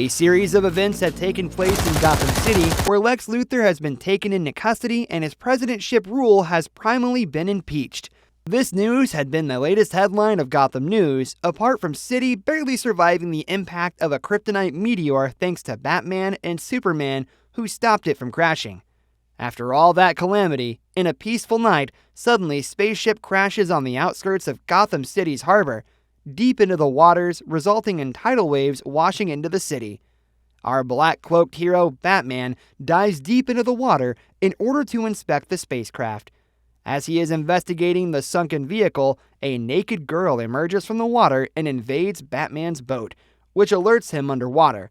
A series of events have taken place in Gotham City, where Lex Luthor has been taken into custody and his presidentship rule has primarily been impeached. This news had been the latest headline of Gotham News, apart from City barely surviving the impact of a kryptonite meteor thanks to Batman and Superman, who stopped it from crashing. After all that calamity, in a peaceful night, suddenly spaceship crashes on the outskirts of Gotham City's harbor, deep into the waters, resulting in tidal waves washing into the city. Our black-cloaked hero, Batman, dives deep into the water in order to inspect the spacecraft. As he is investigating the sunken vehicle, a naked girl emerges from the water and invades Batman's boat, which alerts him underwater.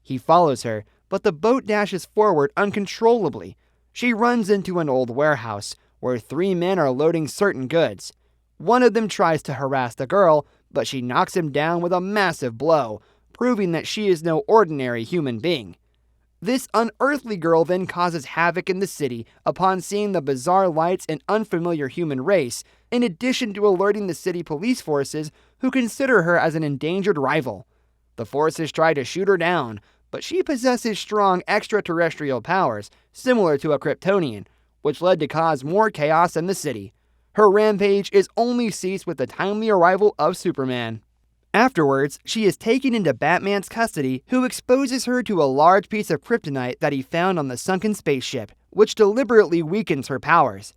He follows her, but the boat dashes forward uncontrollably. She runs into an old warehouse, where 3 men are loading certain goods. One of them tries to harass the girl, but she knocks him down with a massive blow, proving that she is no ordinary human being. This unearthly girl then causes havoc in the city upon seeing the bizarre lights and unfamiliar human race, in addition to alerting the city police forces, who consider her as an endangered rival. The forces try to shoot her down, but she possesses strong extraterrestrial powers, similar to a Kryptonian, which led to cause more chaos in the city. Her rampage is only ceased with the timely arrival of Superman. Afterwards, she is taken into Batman's custody, who exposes her to a large piece of kryptonite that he found on the sunken spaceship, which deliberately weakens her powers.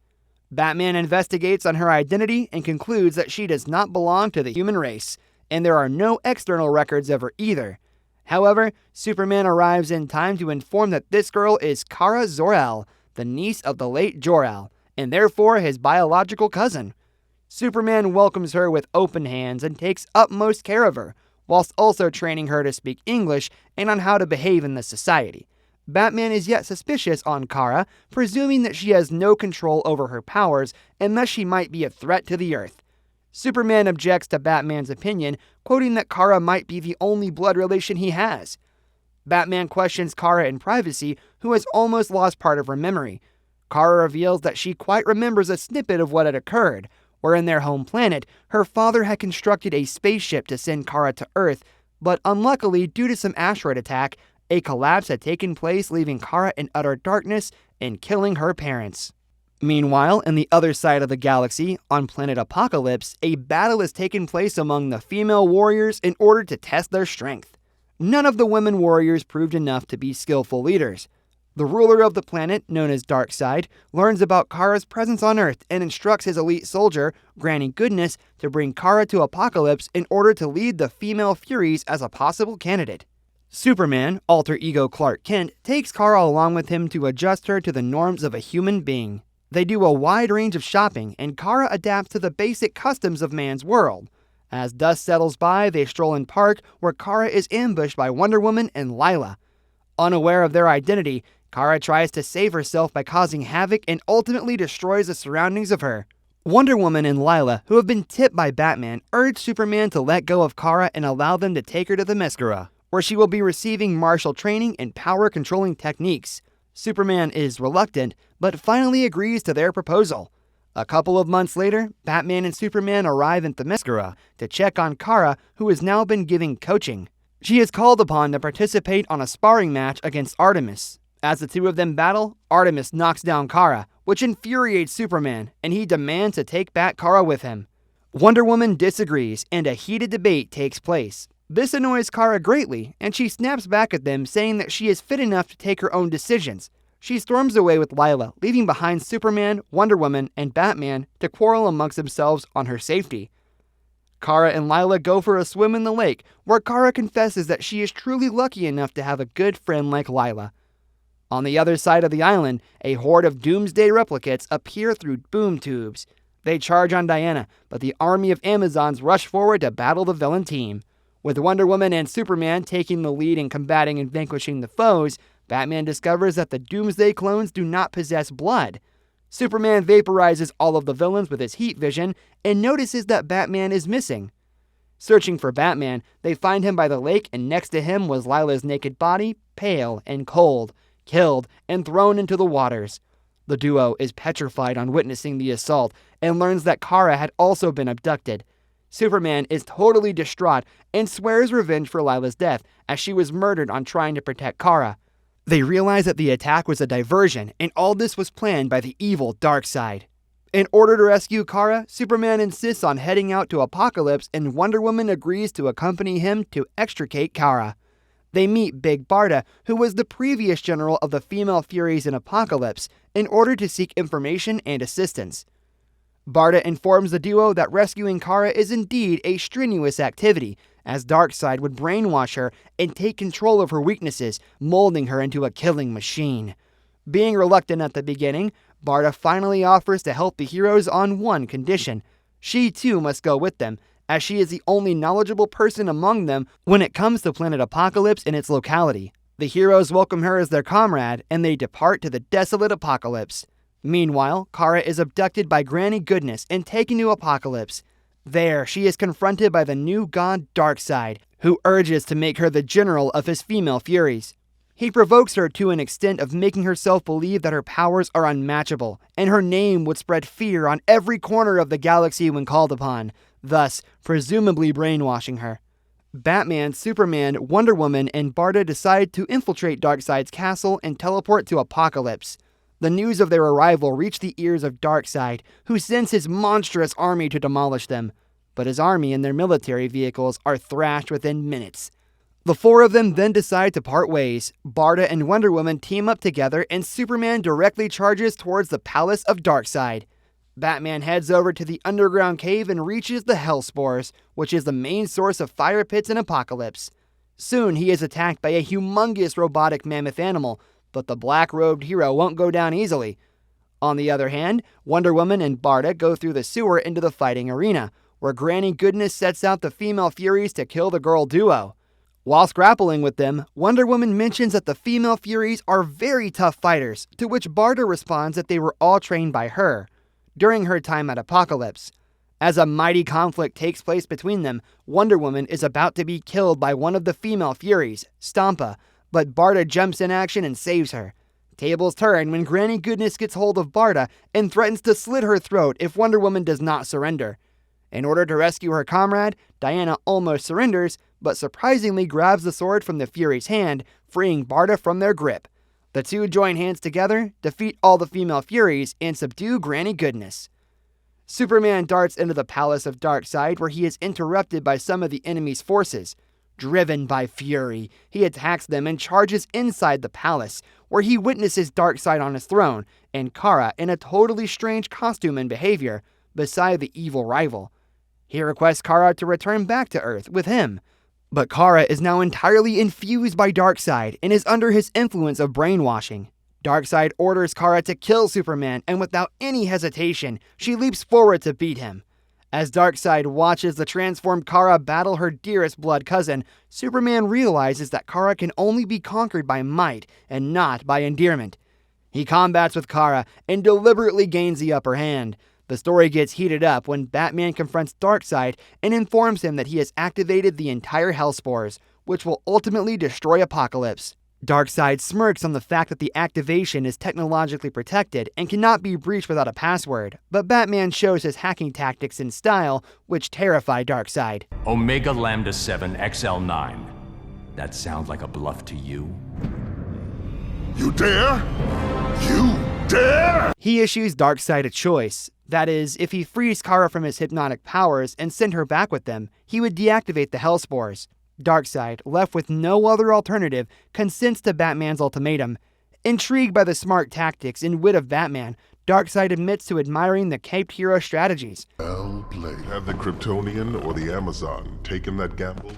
Batman investigates on her identity and concludes that she does not belong to the human race, and there are no external records of her either. However, Superman arrives in time to inform that this girl is Kara Zor-El, the niece of the late Jor-El, and therefore his biological cousin. Superman welcomes her with open hands and takes utmost care of her, whilst also training her to speak English and on how to behave in the society. Batman is yet suspicious on Kara, presuming that she has no control over her powers and thus she might be a threat to the Earth. Superman objects to Batman's opinion, quoting that Kara might be the only blood relation he has. Batman questions Kara in privacy, who has almost lost part of her memory. Kara reveals that she quite remembers a snippet of what had occurred, where in their home planet, her father had constructed a spaceship to send Kara to Earth, but unluckily, due to some asteroid attack, a collapse had taken place, leaving Kara in utter darkness and killing her parents. Meanwhile, in the other side of the galaxy, on planet Apokolips, a battle has taken place among the female warriors in order to test their strength. None of the women warriors proved enough to be skillful leaders. The ruler of the planet, known as Darkseid, learns about Kara's presence on Earth and instructs his elite soldier, Granny Goodness, to bring Kara to Apokolips in order to lead the female Furies as a possible candidate. Superman, alter ego Clark Kent, takes Kara along with him to adjust her to the norms of a human being. They do a wide range of shopping, and Kara adapts to the basic customs of man's world. As dusk settles by, they stroll in Park, where Kara is ambushed by Wonder Woman and Lila. Unaware of their identity, Kara tries to save herself by causing havoc and ultimately destroys the surroundings of her. Wonder Woman and Lila, who have been tipped by Batman, urge Superman to let go of Kara and allow them to take her to Themyscira, where she will be receiving martial training and power-controlling techniques. Superman is reluctant, but finally agrees to their proposal. A couple of months later, Batman and Superman arrive in Themyscira to check on Kara, who has now been giving coaching. She is called upon to participate on a sparring match against Artemis. As the two of them battle, Artemis knocks down Kara, which infuriates Superman, and he demands to take back Kara with him. Wonder Woman disagrees, and a heated debate takes place. This annoys Kara greatly, and she snaps back at them, saying that she is fit enough to take her own decisions. She storms away with Lila, leaving behind Superman, Wonder Woman, and Batman to quarrel amongst themselves on her safety. Kara and Lila go for a swim in the lake, where Kara confesses that she is truly lucky enough to have a good friend like Lila. On the other side of the island, a horde of doomsday replicates appear through boom tubes. They charge on Diana, but the army of Amazons rush forward to battle the villain team. With Wonder Woman and Superman taking the lead in combating and vanquishing the foes, Batman discovers that the Doomsday clones do not possess blood. Superman vaporizes all of the villains with his heat vision and notices that Batman is missing. Searching for Batman, they find him by the lake, and next to him was Lila's naked body, pale and cold, killed and thrown into the waters. The duo is petrified on witnessing the assault and learns that Kara had also been abducted. Superman is totally distraught and swears revenge for Lila's death, as she was murdered on trying to protect Kara. They realize that the attack was a diversion, and all this was planned by the evil Darkseid. In order to rescue Kara, Superman insists on heading out to Apokolips, and Wonder Woman agrees to accompany him to extricate Kara. They meet Big Barda, who was the previous general of the female Furies in Apokolips, in order to seek information and assistance. Barda informs the duo that rescuing Kara is indeed a strenuous activity, as Darkseid would brainwash her and take control of her weaknesses, molding her into a killing machine. Being reluctant at the beginning, Barda finally offers to help the heroes on one condition. She too must go with them, as she is the only knowledgeable person among them when it comes to planet Apokolips and its locality. The heroes welcome her as their comrade, and they depart to the desolate Apokolips. Meanwhile, Kara is abducted by Granny Goodness and taken to Apokolips. There, she is confronted by the new god Darkseid, who urges to make her the general of his female Furies. He provokes her to an extent of making herself believe that her powers are unmatchable, and her name would spread fear on every corner of the galaxy when called upon, thus presumably brainwashing her. Batman, Superman, Wonder Woman, and Barda decide to infiltrate Darkseid's castle and teleport to Apokolips. The news of their arrival reached the ears of Darkseid, who sends his monstrous army to demolish them. But his army and their military vehicles are thrashed within minutes. The four of them then decide to part ways. Barda and Wonder Woman team up together, and Superman directly charges towards the palace of Darkseid. Batman heads over to the underground cave and reaches the Hellspores, which is the main source of fire pits in Apokolips. Soon he is attacked by a humongous robotic mammoth animal, but the black-robed hero won't go down easily. On the other hand, Wonder Woman and Barda go through the sewer into the fighting arena, where Granny Goodness sets out the female Furies to kill the girl duo. Whilst grappling with them, Wonder Woman mentions that the female Furies are very tough fighters, to which Barda responds that they were all trained by her during her time at Apokolips. As a mighty conflict takes place between them, Wonder Woman is about to be killed by one of the female Furies, Stampa, but Barda jumps in action and saves her. Tables turn when Granny Goodness gets hold of Barda and threatens to slit her throat if Wonder Woman does not surrender. In order to rescue her comrade, Diana almost surrenders, but surprisingly grabs the sword from the Fury's hand, freeing Barda from their grip. The two join hands together, defeat all the female Furies, and subdue Granny Goodness. Superman darts into the palace of Darkseid, where he is interrupted by some of the enemy's forces. Driven by fury, he attacks them and charges inside the palace, where he witnesses Darkseid on his throne, and Kara in a totally strange costume and behavior, beside the evil rival. He requests Kara to return back to Earth with him, but Kara is now entirely infused by Darkseid and is under his influence of brainwashing. Darkseid orders Kara to kill Superman, and without any hesitation, she leaps forward to beat him. As Darkseid watches the transformed Kara battle her dearest blood cousin, Superman realizes that Kara can only be conquered by might and not by endearment. He combats with Kara and deliberately gains the upper hand. The story gets heated up when Batman confronts Darkseid and informs him that he has activated the entire Hellspores, which will ultimately destroy Apokolips. Darkseid smirks on the fact that the activation is technologically protected and cannot be breached without a password, but Batman shows his hacking tactics in style, which terrify Darkseid. Omega Lambda 7 XL9. That sounds like a bluff to you? You dare? You dare? He issues Darkseid a choice. That is, if he frees Kara from his hypnotic powers and send her back with them, he would deactivate the Hellspores. Darkseid, left with no other alternative, consents to Batman's ultimatum. Intrigued by the smart tactics and wit of Batman, Darkseid admits to admiring the caped hero's strategies. Well played. Had the Kryptonian or the Amazon taken that gamble,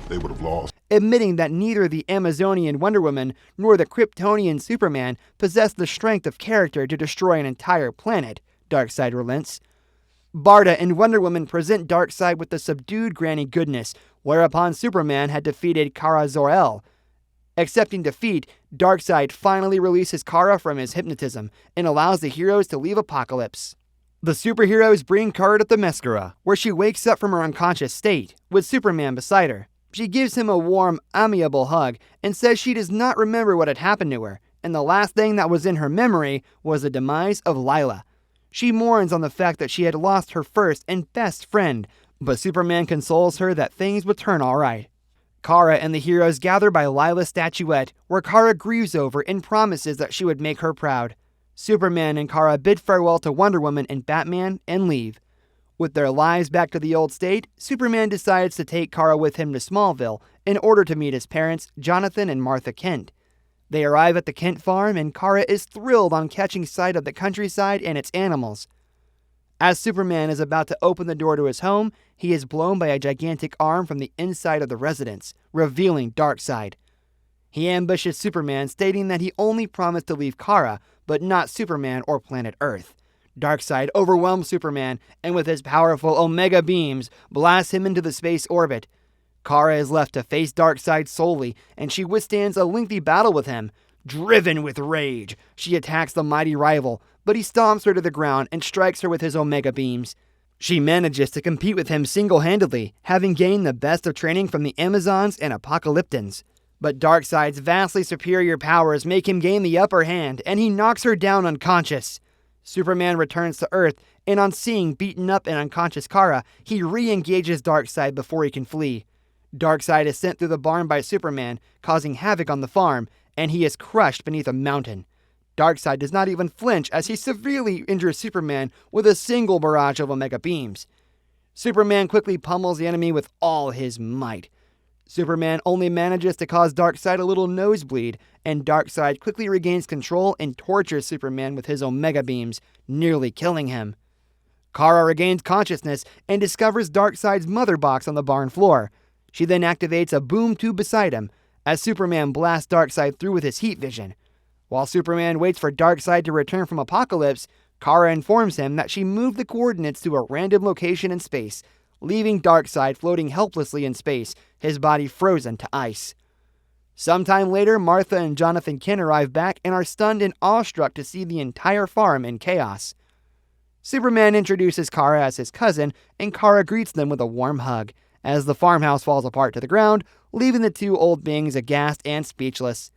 they would have lost. Admitting that neither the Amazonian Wonder Woman nor the Kryptonian Superman possess the strength of character to destroy an entire planet, Darkseid relents. Barda and Wonder Woman present Darkseid with the subdued Granny Goodness, whereupon Superman had defeated Kara Zor-El. Accepting defeat, Darkseid finally releases Kara from his hypnotism and allows the heroes to leave Apokolips. The superheroes bring Kara to Themyscira, where she wakes up from her unconscious state, with Superman beside her. She gives him a warm, amiable hug and says she does not remember what had happened to her, and the last thing that was in her memory was the demise of Lila. She mourns on the fact that she had lost her first and best friend, But Superman consoles her that things would turn alright. Kara and the heroes gather by Lila's statuette, where Kara grieves over and promises that she would make her proud. Superman and Kara bid farewell to Wonder Woman and Batman and leave. With their lives back to the old state, Superman decides to take Kara with him to Smallville in order to meet his parents, Jonathan and Martha Kent. They arrive at the Kent farm and Kara is thrilled on catching sight of the countryside and its animals. As Superman is about to open the door to his home, he is blown by a gigantic arm from the inside of the residence, revealing Darkseid. He ambushes Superman, stating that he only promised to leave Kara, but not Superman or planet Earth. Darkseid overwhelms Superman, and with his powerful Omega beams, blasts him into the space orbit. Kara is left to face Darkseid solely, and she withstands a lengthy battle with him. Driven with rage, she attacks the mighty rival, but he stomps her to the ground and strikes her with his Omega beams. She manages to compete with him single-handedly, having gained the best of training from the Amazons and Apokoliptans. But Darkseid's vastly superior powers make him gain the upper hand, and he knocks her down unconscious. Superman returns to Earth, and on seeing beaten up and unconscious Kara, he re-engages Darkseid before he can flee. Darkseid is sent through the barn by Superman, causing havoc on the farm, and he is crushed beneath a mountain. Darkseid does not even flinch as he severely injures Superman with a single barrage of Omega beams. Superman quickly pummels the enemy with all his might. Superman only manages to cause Darkseid a little nosebleed, and Darkseid quickly regains control and tortures Superman with his Omega beams, nearly killing him. Kara regains consciousness and discovers Darkseid's mother box on the barn floor. She then activates a boom tube beside him, as Superman blasts Darkseid through with his heat vision. While Superman waits for Darkseid to return from Apokolips, Kara informs him that she moved the coordinates to a random location in space, leaving Darkseid floating helplessly in space, his body frozen to ice. Sometime later, Martha and Jonathan Kent arrive back and are stunned and awestruck to see the entire farm in chaos. Superman introduces Kara as his cousin, and Kara greets them with a warm hug, as the farmhouse falls apart to the ground, leaving the two old beings aghast and speechless.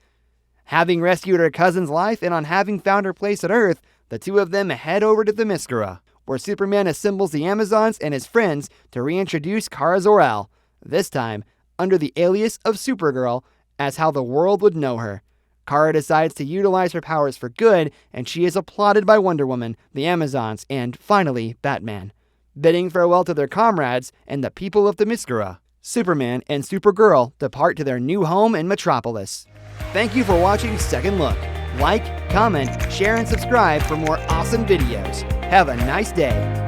Having rescued her cousin's life and on having found her place at Earth, the two of them head over to Themyscira, where Superman assembles the Amazons and his friends to reintroduce Kara Zor-El, this time under the alias of Supergirl, as how the world would know her. Kara decides to utilize her powers for good, and she is applauded by Wonder Woman, the Amazons, and finally Batman. Bidding farewell to their comrades and the people of Themyscira, Superman and Supergirl depart to their new home in Metropolis. Thank you for watching Second Look. Like, comment, share, and subscribe for more awesome videos. Have a nice day.